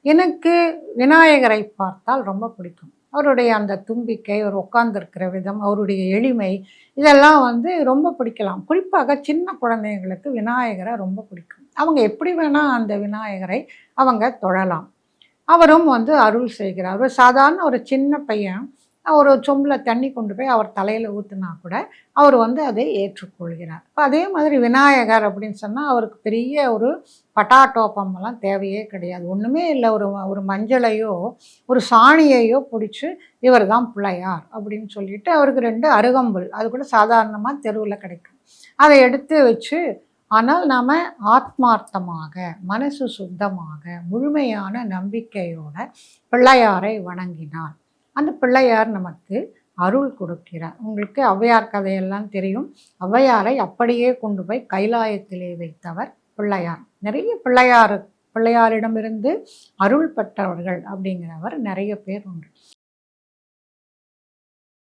எனக்கு விநாயகரை பார்த்தால் ரொம்ப பிடிக்கும். அவருடைய அந்த தும்பிக்கை, அவர் உட்கார்ந்திருக்கிற விதம், அவருடைய எளிமை, இதெல்லாம் ரொம்ப பிடிக்கலாம். குறிப்பாக சின்ன குழந்தைங்களுக்கு விநாயகரை ரொம்ப பிடிக்கும். அவங்க எப்படி வேணா அந்த விநாயகரை அவங்க தொழலாம். அவரும் அருள் செய்கிறார். ஒரு சாதாரண ஒரு சின்ன பையன் ஒரு சொம்பில தண்ணி கொண்டு போய் அவர் தலையில ஊத்துனா கூட, அவர் அதை ஏற்றுக்கொள்கிறார். இப்ப அதே மாதிரி விநாயகர் அப்படின்னு சொன்னா, அவருக்கு பெரிய ஒரு பட்டாட்டோப்பம்லாம் தேவையே கிடையாது. ஒண்ணுமே இல்ல. ஒரு ஒரு மஞ்சளையோ, ஒரு சாணியையோ புடிச்சு, இவர் தான் பிள்ளையார் அப்படின்னு சொல்லிட்டு, அவருக்கு 2 அருகம்புல், அது கூட சாதாரணமா தெருவுல கிடைக்கும். அத எடுத்து வச்சு, ஆனால் நாம ஆத்மார்த்தமாக, மனசு சுத்தமாக, முழுமையான நம்பிக்கையோட பிள்ளையாரை வணங்கினார். அந்த பிள்ளையார் நமக்கு அருள் கொடுக்கிறார். உங்களுக்கு ஔவையார் கதையெல்லாம் தெரியும். ஔவையாரை அப்படியே கொண்டு போய் கைலாயத்திலே வைத்தவர் பிள்ளையார். நிறைய பிள்ளையாரிடமிருந்து அருள் பெற்றவர்கள் அப்படிங்கிறவர் நிறைய பேர் உண்டு.